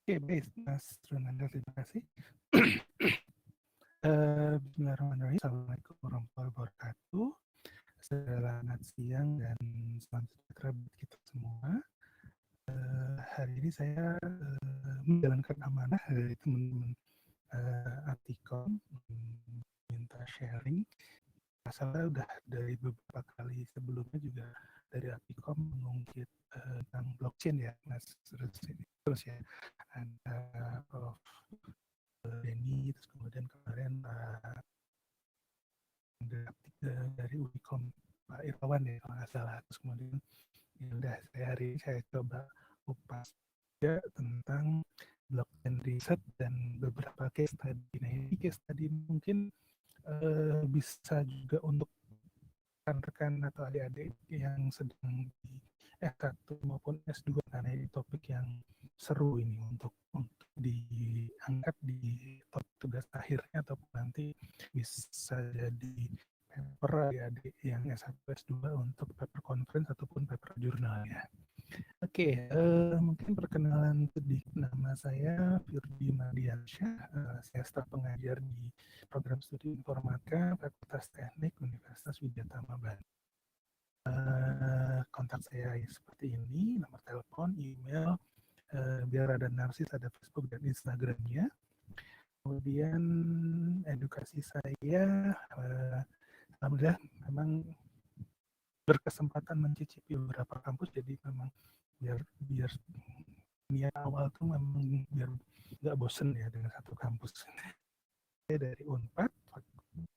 Oke, baik, Mas Runanda, terima kasih. Bismillahirrahmanirrahim. Assalamualaikum warahmatullahi wabarakatuh. Selamat siang dan salam sejahtera buat kita semua. Hari ini saya menjalankan amanah dari teman-teman Artikom, minta sharing. Masalah udah dari beberapa kali sebelumnya juga dari Artikom mengungkit tentang blockchain ya, Mas. Terus ya, ada Prof. Denny, terus kemudian kemarin dari Unicom Pak Irwan ya kalau nggak salah. Terus kemudian ya udah hari ini saya coba kupas juga tentang blockchain research dan beberapa case study. Nah ini case study mungkin bisa juga untuk rekan-rekan atau adik-adik yang sedang di S1 maupun S2 karena ini topik yang seru ini untuk diangkat di topik tugas akhirnya ataupun nanti bisa jadi paper adik-adik yang S1 S2 untuk paper conference ataupun paper jurnalnya. Oke, mungkin perkenalan sedikit, nama saya Firdi Mardiansyah, saya staf pengajar di program studi Informatika Fakultas Teknik Universitas Widyatama Bandung. Kontak saya seperti ini, nomor telepon, email, biar ada narsis, ada Facebook dan Instagramnya. Kemudian edukasi saya, alhamdulillah memang berkesempatan mencicipi beberapa kampus, jadi memang biar niat awal tuh memang biar nggak bosen ya dengan satu kampus. Saya dari Unpad,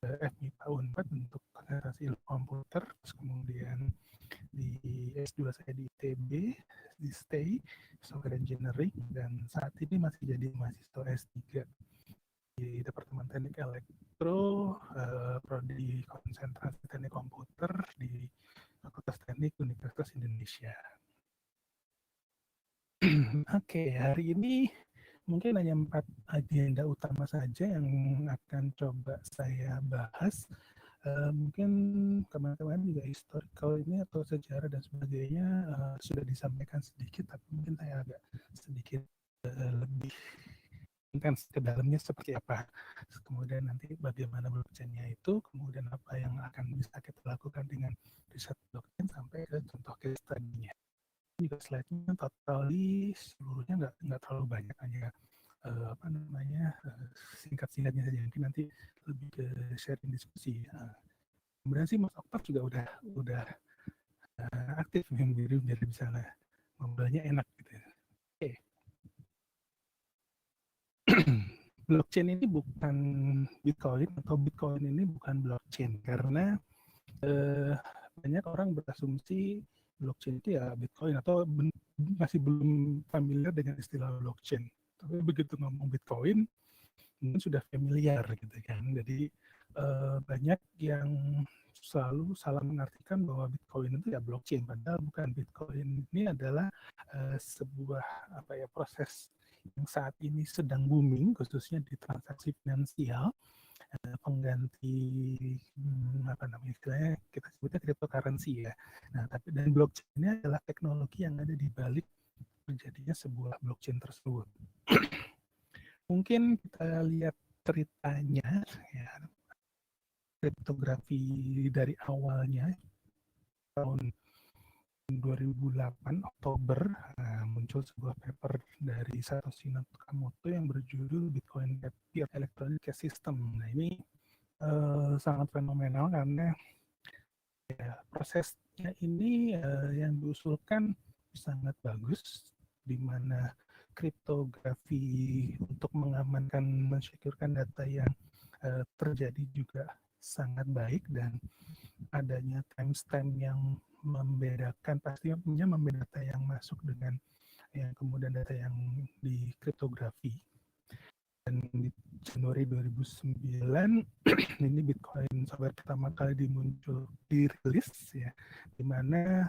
FMIPA Unpad untuk konsentrasi ilmu komputer, terus kemudian di S2 saya di ITB, di STAY, Software Engineering, dan saat ini masih jadi mahasiswa S3 di Departemen Teknik Elektro, prodi konsentrasi teknik komputer di Fakultas Teknik Universitas Indonesia. Oke, hari ini mungkin hanya 4 agenda utama saja yang akan coba saya bahas. Mungkin kemarin juga historical ini atau sejarah dan sebagainya sudah disampaikan sedikit, tapi mungkin saya agak sedikit lebih intens ke dalamnya seperti apa. Kemudian nanti bagaimana blockchain-nya itu, kemudian apa yang akan bisa kita lakukan dengan riset blockchain sampai ke contoh case study-nya. Juga slide-nya totally seluruhnya nggak terlalu banyak, hanya singkat-singkatnya saja, mungkin nanti lebih ke sharing diskusi. Kemudian sih Mas Oktav juga udah aktif biar bisa ngobrolnya enak gitu. Oke. Blockchain ini bukan Bitcoin atau Bitcoin ini bukan blockchain karena banyak orang berasumsi blockchain itu ya Bitcoin atau masih belum familiar dengan istilah blockchain. Tapi begitu ngomong Bitcoin mungkin sudah familiar gitu kan. Jadi banyak yang selalu salah mengartikan bahwa Bitcoin itu ya blockchain, padahal bukan. Bitcoin ini adalah sebuah proses yang saat ini sedang booming, khususnya di transaksi finansial, pengganti istilahnya kita sebutnya cryptocurrency ya. Nah, tapi dan blockchain ini adalah teknologi yang ada di balik terjadinya sebuah blockchain tersebut. Mungkin kita lihat ceritanya ya, kriptografi dari awalnya tahun 2008 Oktober muncul sebuah paper dari Satoshi Nakamoto yang berjudul Bitcoin Electronic Cash System. Nah ini sangat fenomenal karena ya, prosesnya ini yang diusulkan sangat bagus, di mana kriptografi untuk mengamankan, mensekurkan data yang terjadi juga sangat baik, dan adanya timestamp yang membedakan, pastinya membeda data yang masuk dengan yang kemudian data yang di kriptografi. Dan di Januari 2009 ini Bitcoin software pertama kali dirilis ya, di mana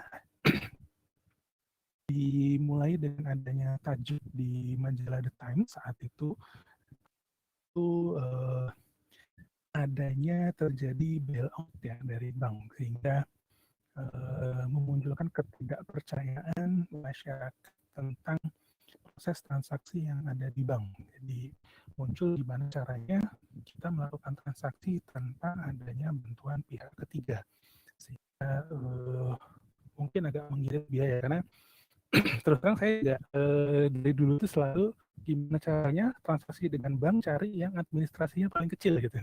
dimulai dengan adanya tajuk di majalah The Times saat itu adanya terjadi bailout ya dari bank, sehingga memunculkan ketidakpercayaan masyarakat tentang proses transaksi yang ada di bank. Jadi muncul gimana caranya kita melakukan transaksi tanpa adanya bantuan pihak ketiga. Sehingga mungkin agak mengirit biaya karena terus terang saya juga dari dulu tuh selalu gimana caranya transaksi dengan bank cari yang administrasinya paling kecil gitu.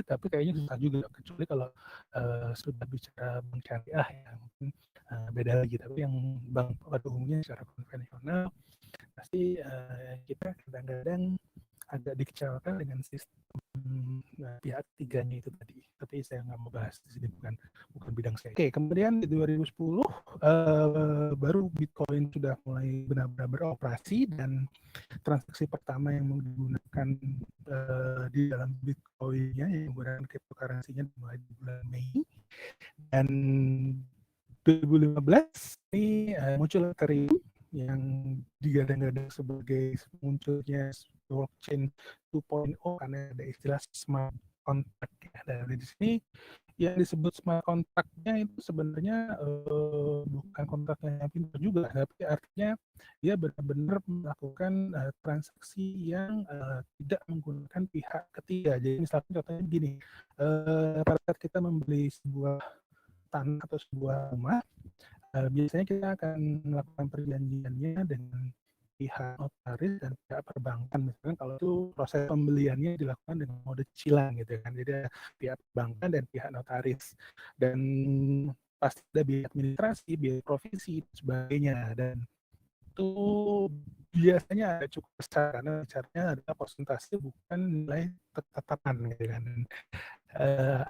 Tapi kayaknya susah juga kecuali kalau sudah bicara bank syariah ya mungkin beda lagi. Tapi yang bank pada umumnya secara konvensional pasti kita kadang-kadang agak dikecewakan dengan sistem pihak ketiganya itu tadi. Tapi saya nggak mau bahas di sini, bukan bidang saya. Oke, kemudian di 2010 baru Bitcoin sudah mulai benar-benar beroperasi dan transaksi pertama yang menggunakan di dalam Bitcoin-nya yang menggunakan cryptocurrency-nya mulai di bulan Mei. Dan 2015 ini muncul Ethereum yang digadang-gadang sebagai munculnya blockchain 2.0 karena ada istilah smart contract ya. Dan di sini yang disebut smart contract-nya itu sebenarnya bukan kontrak yang pintar juga, tapi artinya dia benar-benar melakukan transaksi yang tidak menggunakan pihak ketiga. Jadi misalkan contohnya begini, pada saat kita membeli sebuah tanah atau sebuah rumah, biasanya kita akan melakukan perjanjiannya dengan pihak notaris dan pihak perbankan. Misalkan kalau itu proses pembeliannya dilakukan dengan mode cicilan gitu kan. Jadi ada pihak perbankan dan pihak notaris. Dan pasti ada biaya administrasi, biaya provisi, dan sebagainya. Dan itu biasanya ada cukup besar karena bicaranya adalah persentase bukan nilai tetapan gitu kan.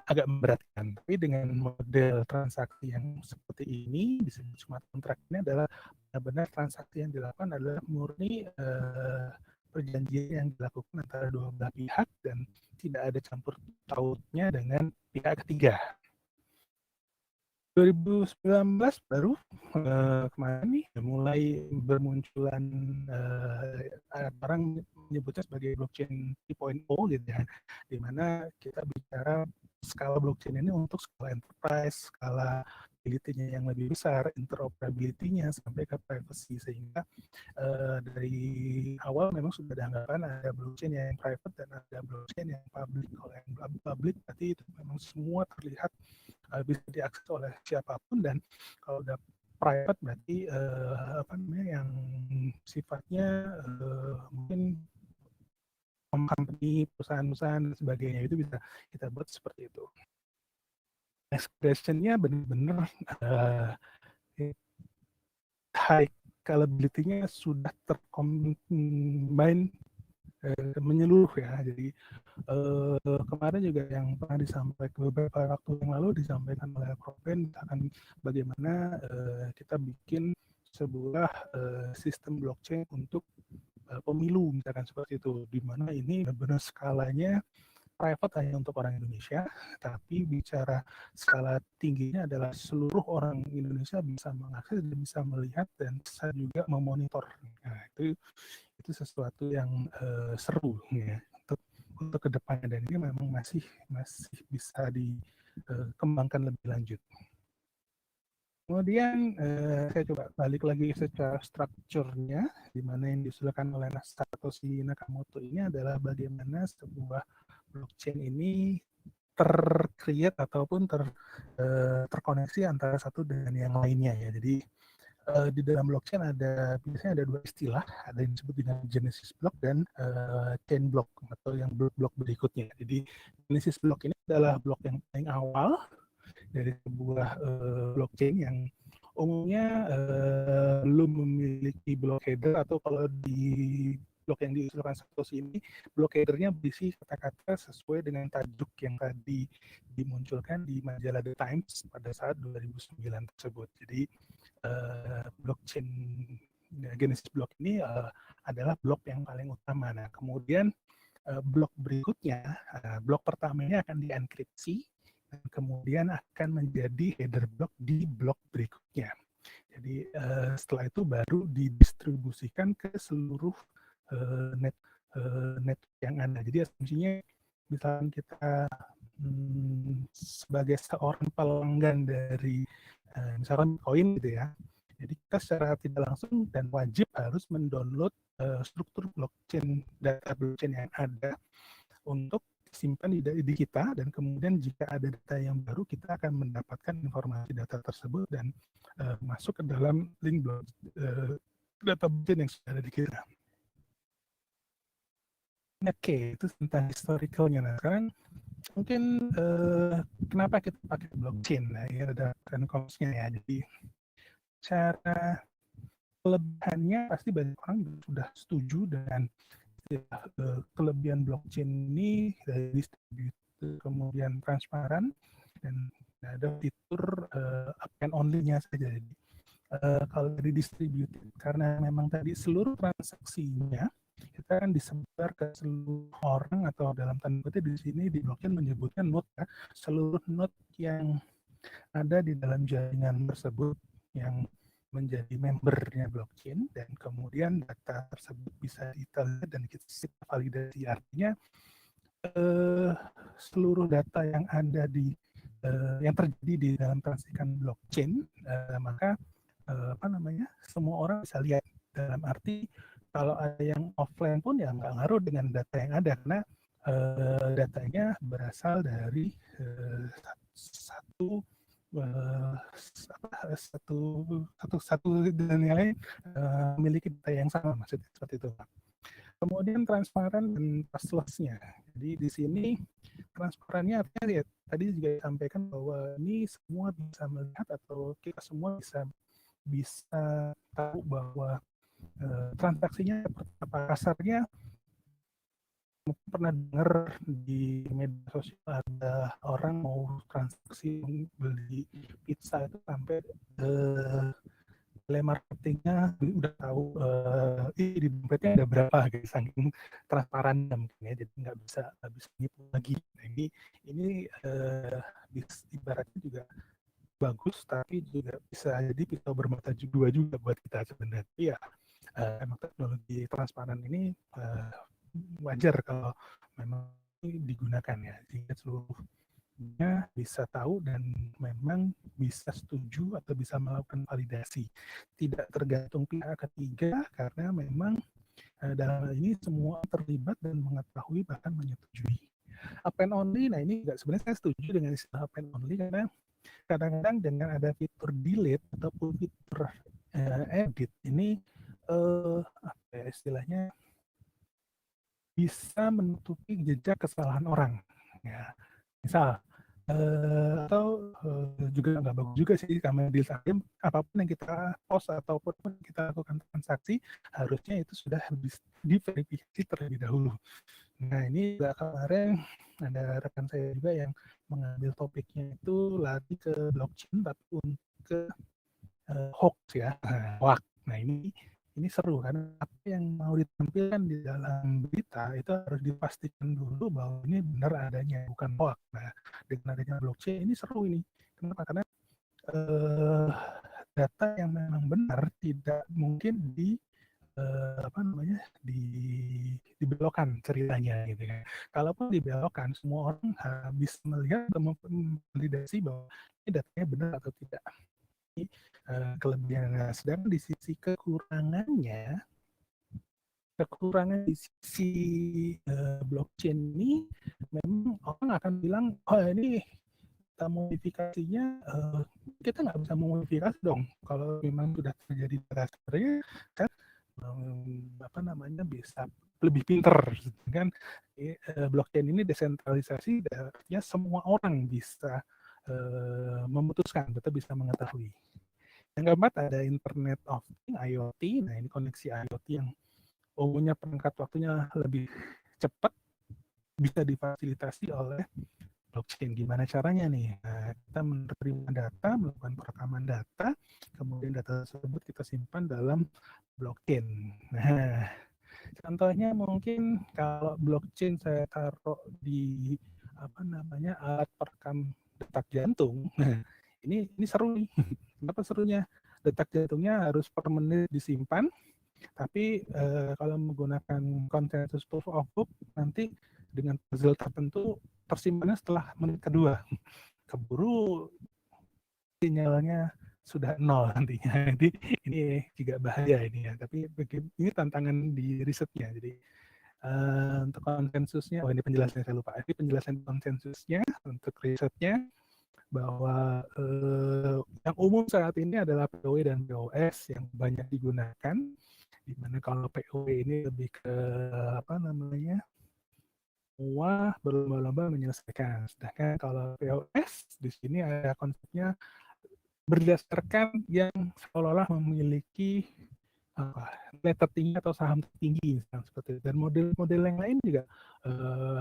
Agak memberatkan. Tapi dengan model transaksi yang seperti ini disebut smart contract ini adalah benar-benar transaksi yang dilakukan adalah murni perjanjian yang dilakukan antara dua belah pihak dan tidak ada campur tautnya dengan pihak ketiga. 2019 baru kemarin nih mulai bermunculan orang menyebutnya sebagai blockchain 3.0 gitu ya, di mana kita bicara skala blockchain ini untuk skala enterprise, skala utility-nya yang lebih besar, interoperability-nya sampai ke privacy, sehingga dari awal memang sudah ada anggapan ada blockchain yang private dan ada blockchain yang public. Kalau yang public berarti itu memang semua terlihat bisa diakses oleh siapapun, dan kalau udah private berarti yang sifatnya mungkin company, perusahaan-perusahaan dan sebagainya itu bisa kita buat seperti itu. Expression-nya benar-benar high scalability-nya sudah tercombine menyeluruh ya. Jadi kemarin juga yang pernah disampaikan beberapa waktu yang lalu disampaikan oleh Proven akan bagaimana kita bikin sebuah sistem blockchain untuk pemilu misalkan seperti itu, di mana ini benar-benar skalanya private hanya untuk orang Indonesia, tapi bicara skala tingginya adalah seluruh orang Indonesia bisa mengakses dan bisa melihat dan bisa juga memonitor. Nah, itu sesuatu yang seru ya untuk kedepannya, dan ini memang masih bisa dikembangkan lebih lanjut. Kemudian saya coba balik lagi secara strukturnya, di mana yang diusulkan oleh Satoshi Nakamoto ini adalah bagaimana sebuah blockchain ini tercreate ataupun terkoneksi antara satu dengan yang lainnya ya. Jadi di dalam blockchain biasanya ada dua istilah, ada yang disebut dengan Genesis block dan chain block atau yang blok-blok berikutnya. Jadi Genesis block ini adalah blok yang paling awal dari sebuah blockchain yang umumnya belum memiliki block header, atau kalau di blok yang diusulkan Satoshi ini, block headernya berisi kata-kata sesuai dengan tajuk yang tadi dimunculkan di majalah The Times pada saat 2009 tersebut. Jadi blockchain Genesis block ini adalah blok yang paling utama. Nah, kemudian blok berikutnya, blok pertamanya akan dienkripsi, dan kemudian akan menjadi header block di blok berikutnya. Jadi setelah itu baru didistribusikan ke seluruh net yang ada. Jadi asumsinya misalnya kita sebagai seorang pelanggan dari misalkan Bitcoin gitu ya, jadi kita secara tidak langsung dan wajib harus mendownload struktur blockchain, data blockchain yang ada untuk simpan di kita, dan kemudian jika ada data yang baru kita akan mendapatkan informasi data tersebut dan masuk ke dalam link data blockchain yang sudah ada di kita. Oke, itu tentang historicalnya. Nah, sekarang mungkin kenapa kita pakai blockchain? Nah, ini ada kan konsepnya ya. Jadi cara kelebihannya pasti banyak orang sudah setuju dengan kelebihan blockchain ini, dari distributed kemudian transparan dan ada fitur append only-nya saja. Jadi kalau dari distributed, karena memang tadi seluruh transaksinya kita akan disebar ke seluruh orang, atau dalam tanda kutip di sini di blockchain menyebutkan node ya, seluruh node yang ada di dalam jaringan tersebut yang menjadi membernya blockchain, dan kemudian data tersebut bisa kita lihat dan kita validasi. Artinya seluruh data yang ada di yang terjadi di dalam transaksikan blockchain, maka semua orang bisa lihat. Dalam arti kalau ada yang offline pun ya nggak ngaruh dengan data yang ada, karena datanya berasal dari satu dan yang lain memiliki data yang sama, maksudnya seperti itu. Kemudian transparan dan trustless-nya. Jadi di sini transparannya artinya ya, tadi juga disampaikan bahwa ini semua bisa melihat, atau kita semua bisa tahu bahwa transaksinya seperti apa. Kasarnya mungkin pernah dengar di media sosial ada orang mau transaksi beli pizza itu sampai telemarketingnya udah tahu di dompetnya ada berapa, gitu, saking transparannya mungkin ya, jadi nggak bisa nipu lagi. Nah, ini ibaratnya juga bagus, tapi juga bisa jadi pisau bermata dua juga buat kita sebenarnya. Ya, emang teknologi transparan ini wajar kalau memang digunakan ya, sehingga seluruhnya bisa tahu dan memang bisa setuju atau bisa melakukan validasi. Tidak tergantung pihak ketiga, karena memang dalam hal ini semua terlibat dan mengetahui bahkan menyetujui. Append only, nah ini juga sebenarnya saya setuju dengan istilah append only, karena kadang-kadang dengan ada fitur delete ataupun fitur edit ini istilahnya bisa menutupi jejak kesalahan orang. Ya, misal atau juga nggak bagus juga sih, karena di apapun yang kita post ataupun kita lakukan transaksi harusnya itu sudah diverifikasi terlebih dahulu. Nah, ini juga kemarin ada rekan saya juga yang mengambil topiknya itu lari ke blockchain tapi untuk ke hoax ya, hoax. Nah, ini seru karena apa yang mau ditampilkan di dalam berita itu harus dipastikan dulu bahwa ini benar adanya, bukan hoax. Nah, dengan adanya blockchain ini seru ini. Kenapa? Karena data yang memang benar tidak mungkin dibelokkan ceritanya gitu kan. Kalaupun dibelokkan, semua orang habis melihat atau memvalidasi bahwa ini datanya benar atau tidak. Ini kelebihannya. Sedangkan di sisi kekurangan di sisi blockchain ini, memang orang akan bilang, oh ini kita modifikasinya, kita nggak bisa memodifikasi dong. Kalau memang sudah terjadi transfernya, kan bisa lebih pinter kan. Blockchain ini desentralisasi, artinya semua orang bisa memutuskan, tetap bisa mengetahui. Yang keempat ada Internet of Things, IoT. Nah, ini koneksi IoT yang umumnya perangkat waktunya lebih cepat, bisa difasilitasi oleh blockchain. Gimana caranya nih? Nah, kita menerima data, melakukan perekaman data, kemudian data tersebut kita simpan dalam blockchain. Nah, contohnya mungkin kalau blockchain saya taruh di alat perekam detak jantung. Nah, ini seru nih. Kenapa serunya? Detak jantungnya harus per menit disimpan, tapi kalau menggunakan consensus proof of work, nanti dengan puzzle tertentu tersimpannya setelah menit kedua. Keburu sinyalnya sudah nol nantinya. Jadi ini juga bahaya ini ya. Tapi ini tantangan di risetnya. Jadi untuk konsensusnya, ini penjelasannya saya lupa. Ini penjelasan konsensusnya untuk risetnya bahwa yang umum saat ini adalah POW dan POS yang banyak digunakan. Di mana kalau POW ini lebih ke apa namanya, semua berlomba-lomba menyelesaikan. Sedangkan kalau POS di sini ada konsepnya berdasarkan yang seolah-olah memiliki nilai tertinggi atau saham tertinggi seperti itu. Dan model-model yang lain juga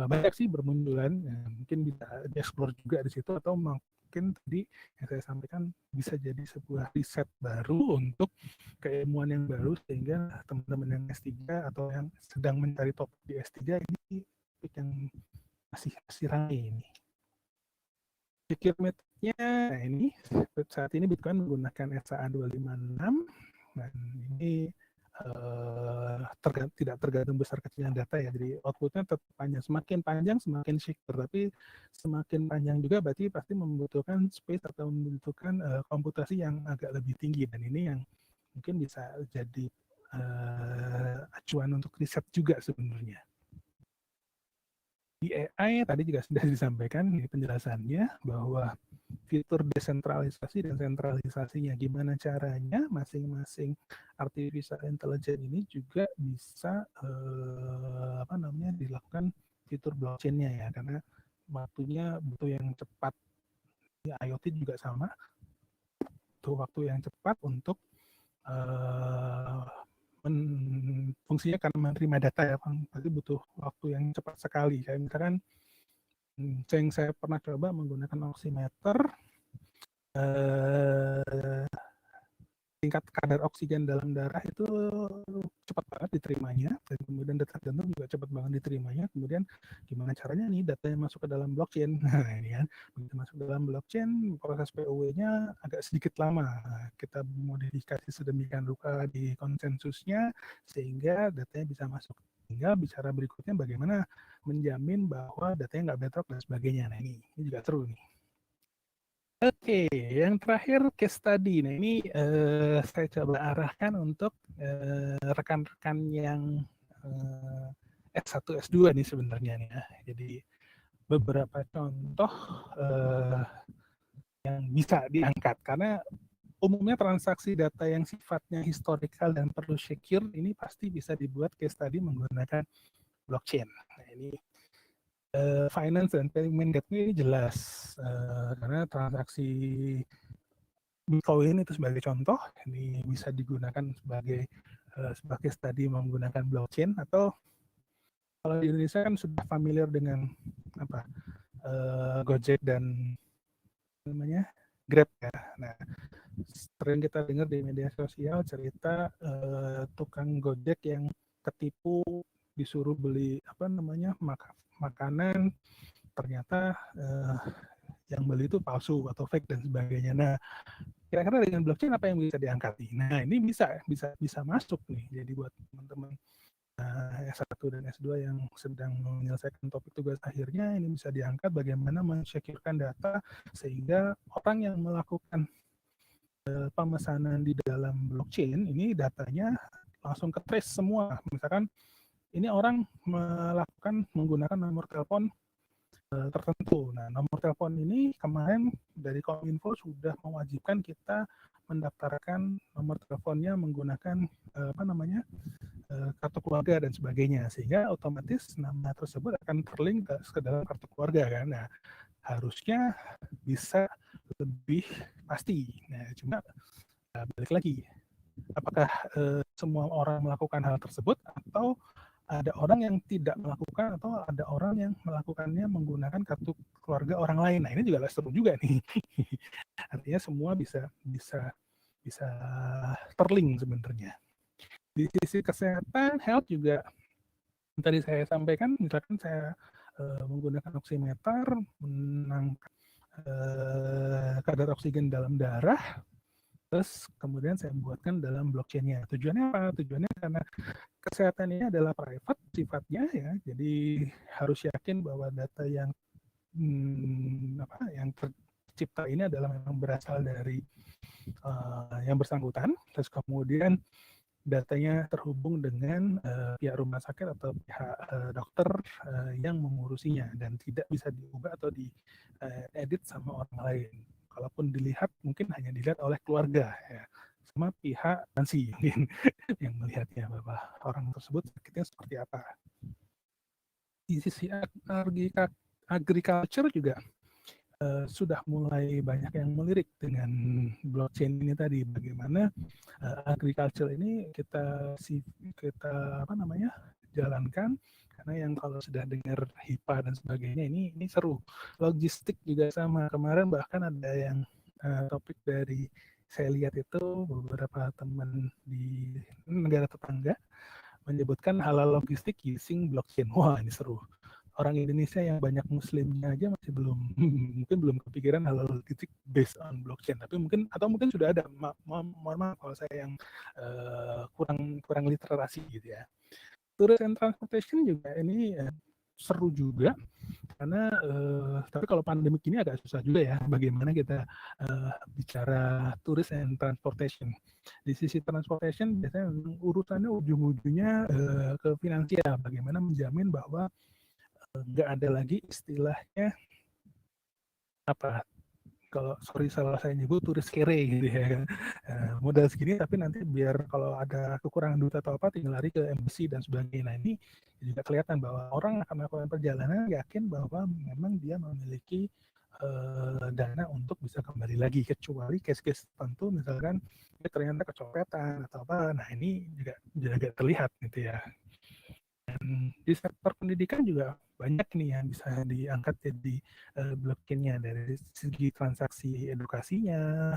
banyak sih bermunculan. Ya, mungkin bisa dieksplor juga di situ atau mungkin tadi yang saya sampaikan bisa jadi sebuah riset baru untuk keilmuan yang baru sehingga teman-teman yang S3 atau yang sedang mencari topik di S3 ini topik yang masih ramai ini. Secure metodenya, nah ini saat ini Bitcoin menggunakan SHA-256 dan ini tidak tergantung besar kecilnya data ya, jadi outputnya tetap panjang, semakin panjang semakin secure, tapi semakin panjang juga berarti pasti membutuhkan space atau membutuhkan komputasi yang agak lebih tinggi, dan ini yang mungkin bisa jadi acuan untuk riset juga sebenarnya. Di AI tadi juga sudah disampaikan di penjelasannya bahwa fitur desentralisasi dan sentralisasinya gimana caranya masing-masing artificial intelligence ini juga bisa dilakukan fitur blockchain-nya ya, karena waktunya butuh yang cepat. Di IoT juga sama, butuh waktu yang cepat untuk fungsinya karena menerima data ya, pasti butuh waktu yang cepat sekali. Kayak misalkan yang saya pernah coba menggunakan oximeter, tingkat kadar oksigen dalam darah itu cepat banget diterimanya, dan kemudian detak jantung juga cepat banget diterimanya. Kemudian gimana caranya nih datanya masuk ke dalam blockchain? Nah ini kan, begitu masuk ke dalam blockchain, proses POW-nya agak sedikit lama. Kita modifikasi sedemikian rupa di konsensusnya sehingga datanya bisa masuk. Tinggal bicara berikutnya bagaimana menjamin bahwa datanya nggak bedrock dan sebagainya. Nah ini juga seru nih. Oke, yang terakhir case study. Nah ini saya coba arahkan untuk rekan-rekan yang S1, S2 nih sebenarnya nih ya. Jadi beberapa contoh yang bisa diangkat karena umumnya transaksi data yang sifatnya historical dan perlu secure ini pasti bisa dibuat case study menggunakan blockchain. Nah ini finance dan payment gateway ini jelas karena transaksi Bitcoin itu sebagai contoh, ini bisa digunakan sebagai studi menggunakan blockchain, atau kalau di Indonesia kan sudah familiar dengan Gojek dan namanya Grab ya. Nah, sering kita dengar di media sosial cerita tukang Gojek yang ketipu disuruh beli makanan, ternyata yang beli itu palsu atau fake dan sebagainya. Nah, kira-kira dengan blockchain apa yang bisa diangkat nih? Nah, ini bisa masuk nih. Jadi buat teman-teman S1 dan S2 yang sedang menyelesaikan topik tugas akhirnya, ini bisa diangkat bagaimana mensecurekan data sehingga orang yang melakukan pemesanan di dalam blockchain ini datanya langsung ke trace semua. Misalkan ini orang menggunakan nomor telepon tertentu. Nah, nomor telepon ini kemarin dari Kominfo sudah mewajibkan kita mendaftarkan nomor teleponnya menggunakan kartu keluarga dan sebagainya, sehingga otomatis nama tersebut akan terlink ke dalam kartu keluarga kan. Nah, harusnya bisa lebih pasti. Nah, cuma balik lagi, apakah semua orang melakukan hal tersebut atau ada orang yang tidak melakukan atau ada orang yang melakukannya menggunakan kartu keluarga orang lain. Nah, ini juga seru juga nih. Artinya semua bisa terlink sebenarnya. Di sisi kesehatan, health juga tadi saya sampaikan, misalkan saya menggunakan oximeter, menangkap kadar oksigen dalam darah, terus kemudian saya buatkan dalam blockchain-nya. Tujuannya apa? Tujuannya karena kesehatan ini adalah private sifatnya ya, jadi harus yakin bahwa data yang tercipta ini adalah memang berasal dari yang bersangkutan, terus kemudian datanya terhubung dengan pihak rumah sakit atau pihak dokter yang mengurusinya dan tidak bisa diubah atau diedit sama orang lain. Kalaupun dilihat mungkin hanya dilihat oleh keluarga ya, sama pihak asuransi mungkin yang melihatnya bahwa orang tersebut sakitnya seperti apa. Di sisi agriculture juga sudah mulai banyak yang melirik dengan blockchain ini tadi, bagaimana agriculture ini kita jalankan, karena yang kalau sudah dengar HIPAA dan sebagainya ini seru. Logistik juga sama, kemarin bahkan ada yang topik dari saya lihat itu beberapa teman di negara tetangga menyebutkan halal logistik using blockchain. Wah, ini seru. Orang Indonesia yang banyak muslimnya aja masih belum mungkin belum kepikiran halal logistik based on blockchain, tapi mungkin sudah ada. Mohon maaf kalau saya yang kurang literasi gitu ya. Tourism and transportation juga ini seru juga, karena tapi kalau pandemi ini agak susah juga ya bagaimana kita bicara tourism and transportation. Di sisi transportation biasanya urusannya ujung-ujungnya ke finansial, bagaimana menjamin bahwa nggak ada lagi istilahnya apa, kalau salah saya nyebut turis kere gitu ya kan, modal segini tapi nanti biar kalau ada kekurangan duit atau apa tinggal lari ke embassy dan sebagainya. Nah, ini juga kelihatan bahwa orang akan melakukan perjalanan yakin bahwa memang dia memiliki dana untuk bisa kembali lagi, kecuali case-case tertentu misalkan dia ternyata kecopetan atau apa. Nah, ini juga terlihat gitu ya. Dan di sektor pendidikan juga banyak nih yang bisa diangkat jadi blockchain-nya, dari segi transaksi edukasinya,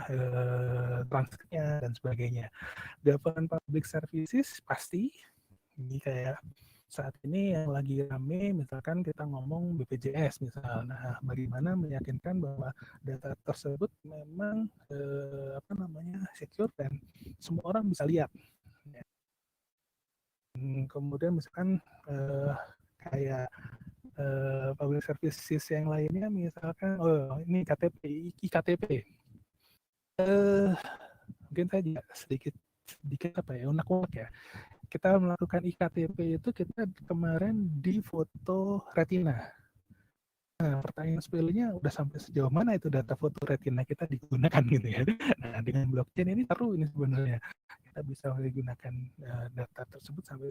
transfernya dan sebagainya. Government public services pasti ini kayak saat ini yang lagi rame, misalkan kita ngomong BPJS misalnya. Nah, bagaimana meyakinkan bahwa data tersebut memang secure dan semua orang bisa lihat. Kemudian misalkan kayak public services yang lainnya, misalkan ini IKTP. Mungkin saya juga sedikit unek-unek ya. Kita melakukan IKTP itu kita kemarin di foto retina. Nah, pertanyaan sepilnya udah sampai sejauh mana itu data foto retina kita digunakan gitu ya. Nah, dengan blockchain ini seru ini sebenarnya. Kita bisa menggunakan data tersebut sampai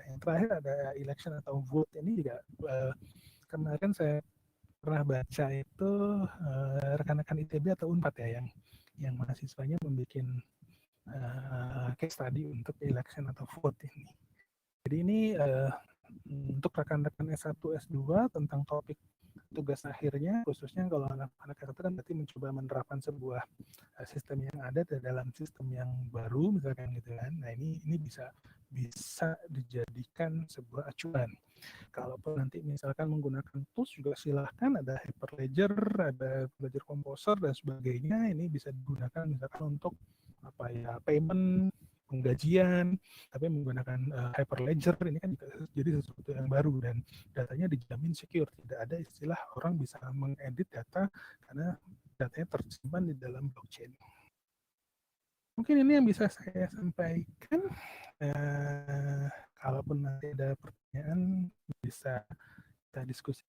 yang terakhir ada election atau vote ini juga kemarin saya pernah baca itu rekan-rekan ITB atau Unpad ya yang mahasiswanya membuat case study untuk election atau vote ini. Jadi ini untuk rekan-rekan S1, S2 tentang topik tugas akhirnya, khususnya kalau anak-anak S1 kan berarti mencoba menerapkan sebuah sistem yang ada dalam sistem yang baru misalkan gitu kan. Nah, ini bisa dijadikan sebuah acuan. Kalaupun nanti misalkan menggunakan tools juga silahkan, ada Hyperledger, ada Ledger Composer dan sebagainya. Ini bisa digunakan misalkan untuk payment, penggajian, tapi menggunakan Hyperledger ini kan jadi sesuatu yang baru dan datanya dijamin secure. Tidak ada istilah orang bisa mengedit data karena datanya tersimpan di dalam blockchain. Mungkin ini yang bisa saya sampaikan. Kalaupun nanti ada pertanyaan bisa kita diskusi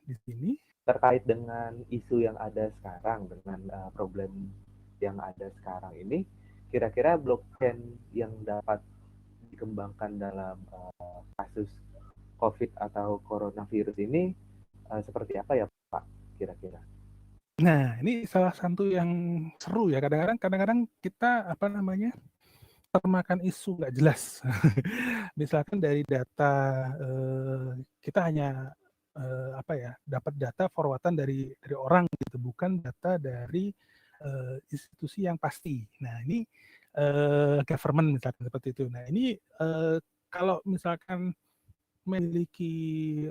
di sini. Terkait dengan isu yang ada sekarang, dengan problem yang ada sekarang ini, kira-kira blockchain yang dapat dikembangkan dalam kasus COVID atau coronavirus ini seperti apa ya Pak, kira-kira? Nah, ini salah satu yang seru ya. Kadang-kadang kita termakan isu nggak jelas. Misalkan dari data kita hanya dapat data forwardan dari orang gitu, bukan data dari institusi yang pasti. Nah, ini government misalkan seperti itu. Nah, ini kalau misalkan memiliki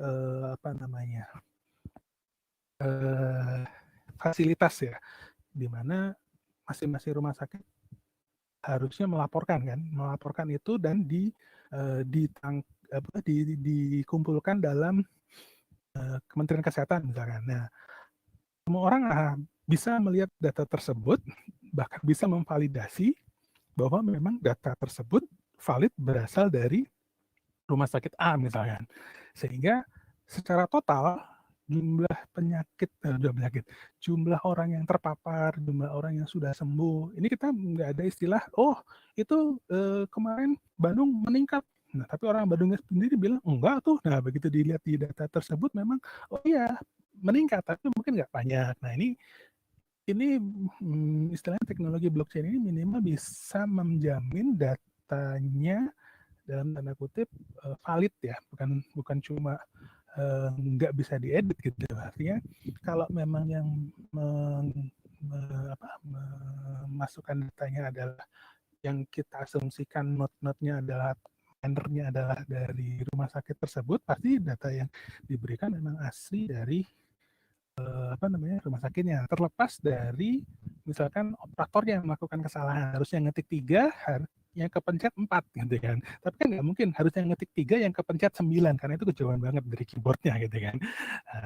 fasilitas ya, di mana masing-masing rumah sakit harusnya melaporkan itu dan dikumpulkan dalam Kementerian Kesehatan misalkan. Nah, semua orang bisa melihat data tersebut, bahkan bisa memvalidasi bahwa memang data tersebut valid berasal dari rumah sakit A misalkan. Sehingga secara total jumlah orang yang terpapar, jumlah orang yang sudah sembuh, ini kita nggak ada istilah, oh itu kemarin Bandung meningkat. Nah, tapi orang Bandungnya sendiri bilang enggak tuh. Nah, begitu dilihat di data tersebut memang, oh iya meningkat, tapi mungkin nggak banyak. Nah, ini istilahnya teknologi blockchain ini minimal bisa menjamin datanya dalam tanda kutip valid ya, bukan cuma nggak bisa diedit gitu. Artinya kalau memang yang memasukkan datanya adalah yang kita asumsikan node-node-nya adalah minernya adalah dari rumah sakit tersebut, pasti data yang diberikan memang asli dari rumah sakitnya, terlepas dari misalkan operatornya yang melakukan kesalahan, harusnya ngetik 3, yang kepencet 4 gitu kan. Tapi kan nggak mungkin harusnya ngetik 3 yang kepencet 9 karena itu kejauhan banget dari keyboardnya gitu kan.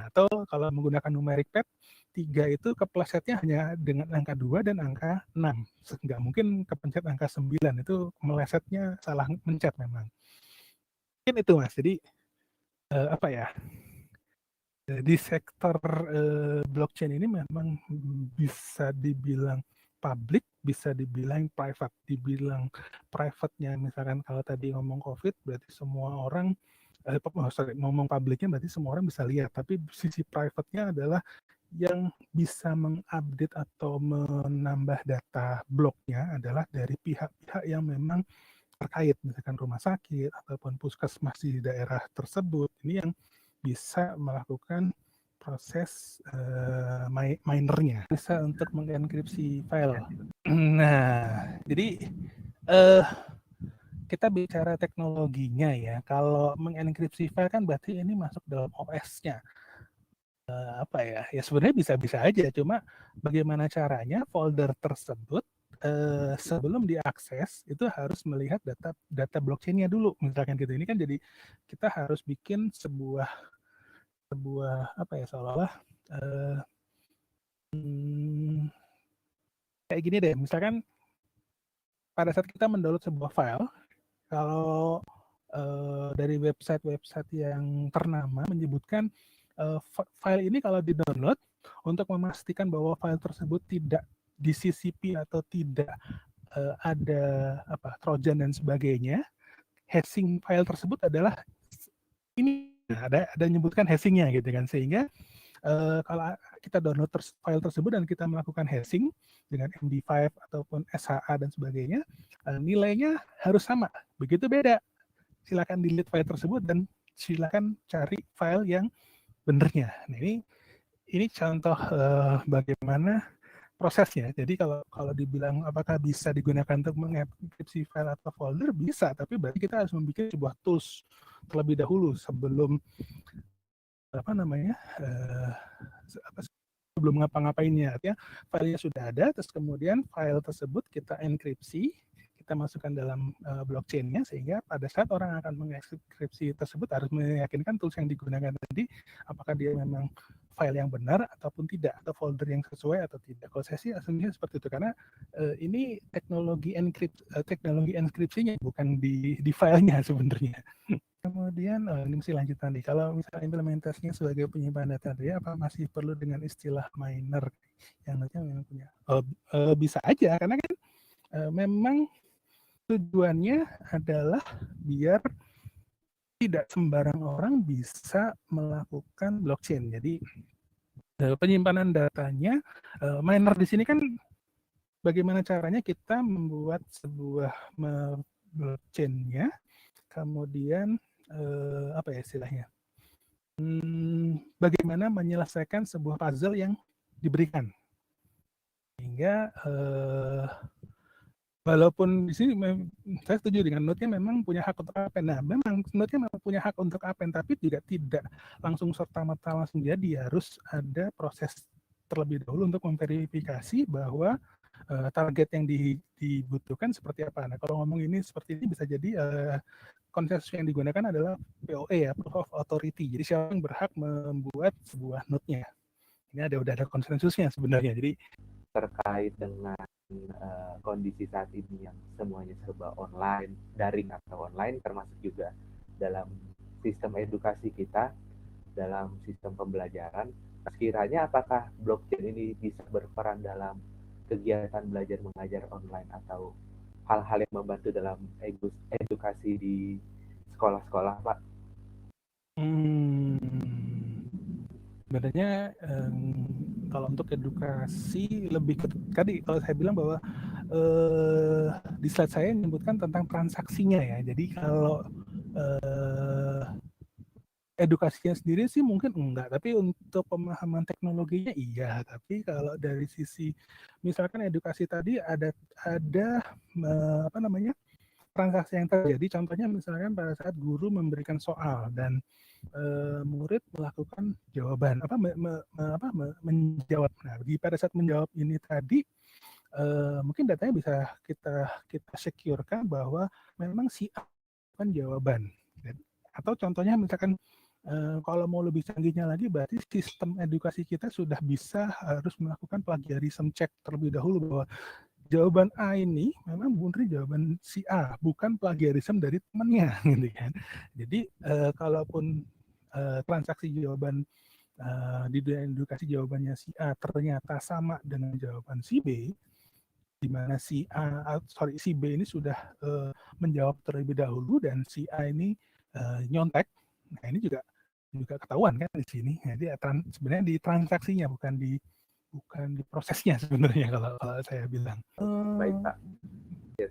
Atau kalau menggunakan numeric pad 3 itu keplesetnya hanya dengan angka 2 dan angka 6. Nggak mungkin kepencet angka 9, itu melesetnya salah mencet memang. Mungkin itu Mas. Jadi apa ya? Di sektor blockchain ini memang bisa dibilang public, bisa dibilang private. Dibilang private-nya misalkan kalau tadi ngomong COVID berarti semua orang ngomong public-nya berarti semua orang bisa lihat, tapi sisi private-nya adalah yang bisa mengupdate atau menambah data bloknya adalah dari pihak-pihak yang memang terkait, misalkan rumah sakit ataupun puskesmas di daerah tersebut. Ini yang bisa melakukan proses minernya, bisa untuk mengenkripsi file. Nah, jadi kita bicara teknologinya ya. Kalau mengenkripsi file kan berarti ini masuk dalam OS-nya. Apa ya? Ya sebenarnya bisa-bisa aja. Cuma bagaimana caranya folder tersebut sebelum diakses itu harus melihat data blockchain-nya dulu, misalkan gitu. Ini kan jadi kita harus bikin sebuah apa ya, seolah-olah kayak gini deh, misalkan pada saat kita mendownload sebuah file, kalau dari website-website yang ternama menyebutkan file ini kalau di-download untuk memastikan bahwa file tersebut tidak di-CCP atau tidak ada trojan dan sebagainya, hashing file tersebut adalah ini, ada menyebutkan hashingnya gitu kan, sehingga kalau kita download file tersebut dan kita melakukan hashing dengan MD5 ataupun SHA dan sebagainya, nilainya harus sama. Begitu beda, silakan delete file tersebut dan silakan cari file yang benernya. Nah, ini contoh bagaimana prosesnya. Jadi kalau dibilang apakah bisa digunakan untuk mengenkripsi file atau folder, bisa, tapi berarti kita harus membuat sebuah tools terlebih dahulu sebelum sebelum ngapa-ngapainnya. Artinya filenya sudah ada, terus kemudian file tersebut kita enkripsi, kita masukkan dalam blockchain-nya, sehingga pada saat orang akan mengenkripsi tersebut harus meyakinkan tools yang digunakan tadi apakah dia memang file yang benar ataupun tidak, atau folder yang sesuai atau tidak. Kalau saya sih asumsinya seperti itu, karena ini teknologi enkripsinya bukan di filenya sebenarnya. Kemudian ini mesti lanjutan nih. Kalau misalnya implementasinya sebagai penyimpan data, ya apa masih perlu dengan istilah miner yang nanti memang punya? Bisa aja, karena kan memang tujuannya adalah biar tidak sembarang orang bisa melakukan blockchain. Jadi penyimpanan datanya, miner di sini kan bagaimana caranya kita membuat sebuah blockchain-nya, kemudian apa ya istilahnya? Bagaimana menyelesaikan sebuah puzzle yang diberikan, sehingga walaupun di sini saya setuju dengan Node-nya memang punya hak untuk append. Nah, memang Node-nya memang punya hak untuk append, tapi juga tidak langsung serta-merta langsung jadi, harus ada proses terlebih dahulu untuk memverifikasi bahwa target yang dibutuhkan seperti apa. Nah, kalau ngomong ini seperti ini bisa jadi konsep yang digunakan adalah POA ya, Proof of Authority. Jadi siapa yang berhak membuat sebuah node-nya. Ini udah ada konsensusnya sebenarnya. Jadi terkait dengan kondisi saat ini yang semuanya serba online, daring atau online, termasuk juga dalam sistem edukasi kita, dalam sistem pembelajaran, sekiranya apakah blockchain ini bisa berperan dalam kegiatan belajar mengajar online atau hal-hal yang membantu dalam edukasi di sekolah-sekolah, Pak? Sebenarnya kalau untuk edukasi lebih ke tadi kalau saya bilang bahwa di slide saya menyebutkan tentang transaksinya ya. Jadi kalau edukasinya sendiri sih mungkin enggak, tapi untuk pemahaman teknologinya iya. Tapi kalau dari sisi misalkan edukasi tadi ada apa namanya transaksi yang terjadi, contohnya misalkan pada saat guru memberikan soal dan murid melakukan jawaban menjawab. Nah, pada saat menjawab ini tadi mungkin datanya bisa kita securekan bahwa memang si A kan jawaban. Atau contohnya misalkan kalau mau lebih canggihnya lagi, berarti sistem edukasi kita sudah bisa harus melakukan plagiarism check terlebih dahulu bahwa jawaban A ini memang murni jawaban si A, bukan plagiarism dari temannya, gitu kan. Jadi kalaupun transaksi jawaban di dunia edukasi jawabannya si A ternyata sama dengan jawaban si B, di mana si B ini sudah menjawab terlebih dahulu dan si A ini nyontek. Nah, ini juga ketahuan kan di sini. Jadi sebenarnya di transaksinya bukan di prosesnya sebenarnya kalau saya bilang. Baik, Pak.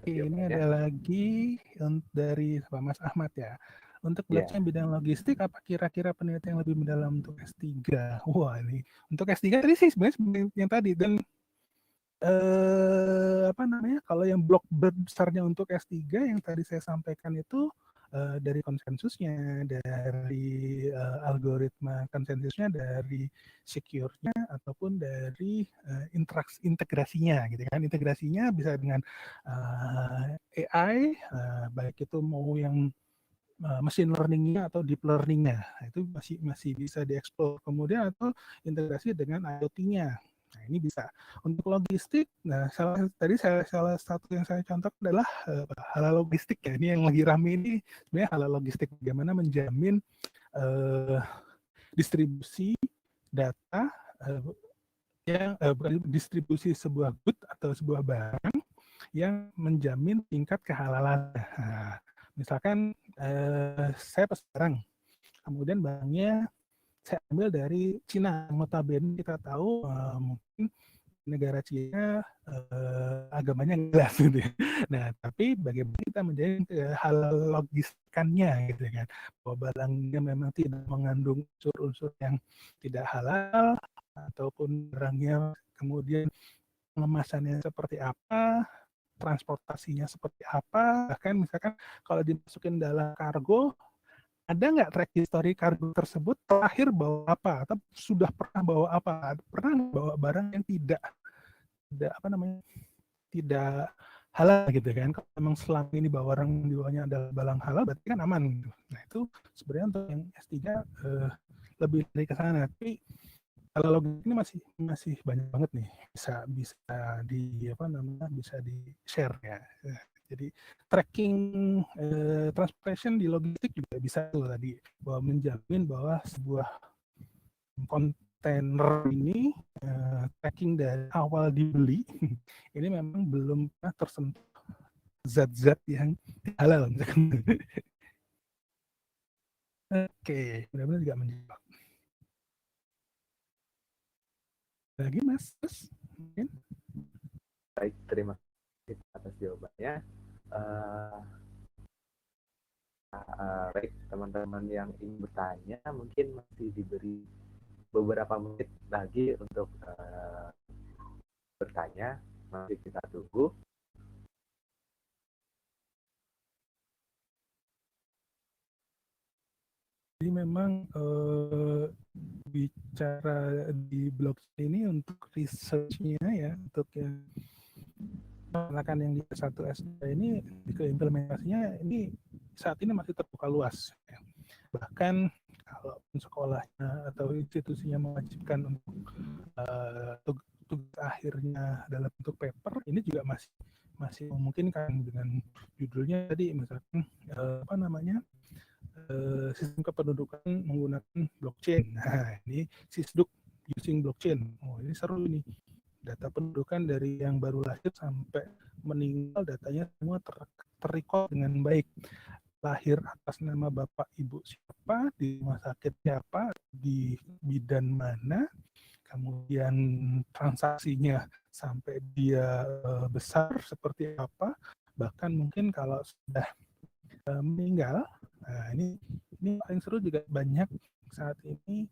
Ini ada lagi dari Pak Mas Ahmad ya. Untuk blockchain bidang logistik, apa kira-kira penelitian yang lebih mendalam untuk S3? Wah, ini untuk S3 tadi sih sebenarnya yang tadi. Dan apa namanya, kalau yang blok besarnya untuk S3 yang tadi saya sampaikan itu dari konsensusnya, dari algoritma konsensusnya, dari secure-nya, ataupun dari integrasinya gitu kan. Integrasinya bisa dengan AI, baik itu mau yang machine learning-nya atau deep learning-nya. Itu masih bisa dieksplor. Kemudian atau integrasi dengan IoT-nya. Nah, ini bisa. Untuk logistik, nah salah satu yang saya contoh adalah halal logistik ya. Ini yang lagi rame ini sebenarnya halal logistik. Bagaimana menjamin distribusi data yang distribusi sebuah good atau sebuah barang yang menjamin tingkat kehalalan. Nah, misalkan saya pesan barang, kemudian barangnya saya ambil dari Cina. Notabene kita tahu mungkin negara Cina agamanya jelas gitu ya. Nah, tapi bagaimana kita menjadi halal logistikannya gitu kan. Bahwa barangnya memang tidak mengandung unsur-unsur yang tidak halal, ataupun barangnya kemudian pengemasannya seperti apa, transportasinya seperti apa, bahkan misalkan kalau dimasukin dalam kargo, ada nggak track history kargo tersebut terakhir bawa apa atau sudah pernah bawa apa, pernah bawa barang yang tidak tidak halal gitu kan. Kalau memang selama ini bawa barang bawanya adalah barang halal berarti kan aman gitu. Nah itu sebenarnya untuk yang S3 lebih dari ke sana. Tapi kalau logik ini masih banyak banget nih bisa bisa di share ya. Jadi tracking transportation di logistik juga bisa tuh tadi, bahwa menjamin bahwa sebuah kontainer ini tracking dari awal dibeli ini memang belum pernah tersentuh zat-zat yang halal. Oke, mudah-mudahan juga menjawab. Lagi Mas, mungkin? Baik, terima kasih atas jawabannya. Baik, teman-teman yang ingin bertanya mungkin masih diberi beberapa menit lagi untuk bertanya. Masih kita tunggu. Jadi memang bicara di blockchain ini untuk research-nya ya, untuk yang melakukan yang di S1 S2 ini ke implementasinya ini saat ini masih terbuka luas. Ya. Bahkan kalau sekolahnya atau institusinya mewajibkan untuk tugas akhirnya dalam bentuk paper, ini juga masih memungkinkan dengan judulnya tadi misalkan sistem kependudukan menggunakan blockchain. Nah, ini Sisduk using blockchain. Oh, ini seru ini. Data pendudukan dari yang baru lahir sampai meninggal, datanya semua terrecord dengan baik. Lahir atas nama bapak ibu siapa, di rumah sakit siapa, di bidan mana, kemudian transaksinya sampai dia besar seperti apa, bahkan mungkin kalau sudah meninggal. Nah, ini paling seru juga, banyak saat ini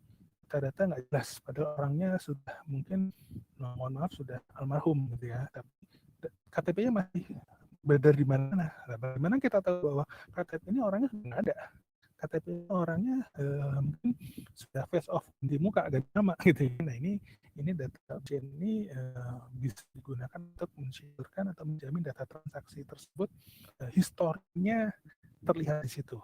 data-data nggak jelas, padahal orangnya sudah mungkin, mohon maaf, sudah almarhum gitu ya, tapi KTP-nya masih beredar di mana. Nah, bagaimana kita tahu bahwa KTP ini orangnya sudah nggak ada, KTP orangnya mungkin sudah face off di muka, ganti nama gitu ya. Nah, ini data blockchain ini bisa digunakan untuk mensyukurkan atau menjamin data transaksi tersebut historinya terlihat di situ.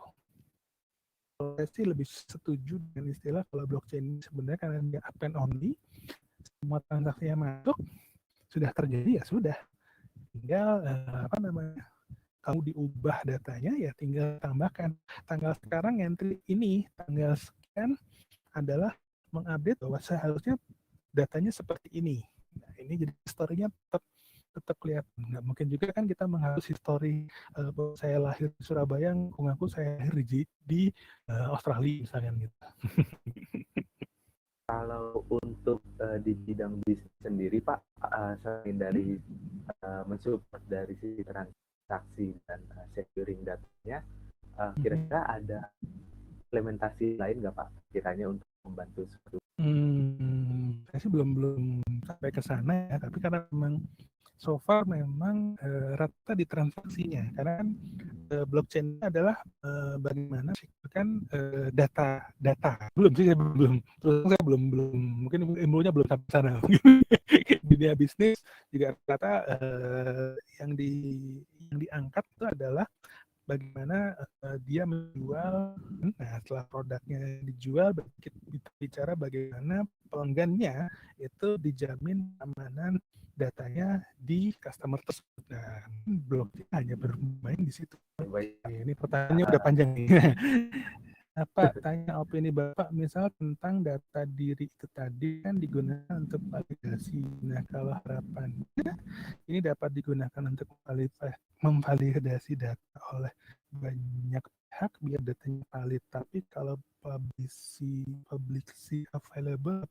Saya sih lebih setuju dengan istilah kalau blockchain sebenarnya karena dia append only, semua transaksi yang masuk sudah terjadi, ya sudah, tinggal kamu diubah datanya, ya tinggal tambahkan tanggal sekarang, entry ini tanggal sekian adalah mengupdate bahwa seharusnya datanya seperti ini. Nah, ini jadi historinya tetap kelihatan. Nggak mungkin juga kan kita menghapus histori saya lahir di Surabaya, ngaku saya lahir di Australia misalnya gitu. Kalau untuk di bidang bisnis sendiri Pak, selain dari mensupport dari sisi transaksi dan securing datanya, kira-kira ada implementasi lain nggak Pak kiranya untuk membantu seperti Saya sih belum sampai ke sana ya, tapi karena memang so far memang rata di transaksinya, karena kan blockchain adalah bagaimana kan data belum sih, saya belum mungkin ilmunya belum sampai sana. Dunia bisnis juga rata yang diangkat itu adalah bagaimana dia menjual. Nah, setelah produknya dijual, kita bicara bagaimana pelanggannya itu dijamin keamanan datanya di customer tersebut. Nah, blockchain hanya bermain di situ. Ini pertanyaannya udah panjang nih. Apa tanya opini Bapak misal tentang data diri itu tadi kan digunakan untuk validasi. Nah, kalau harapannya ini dapat digunakan untuk memvalidasi data oleh banyak pihak biar datanya valid. Tapi kalau publicly available,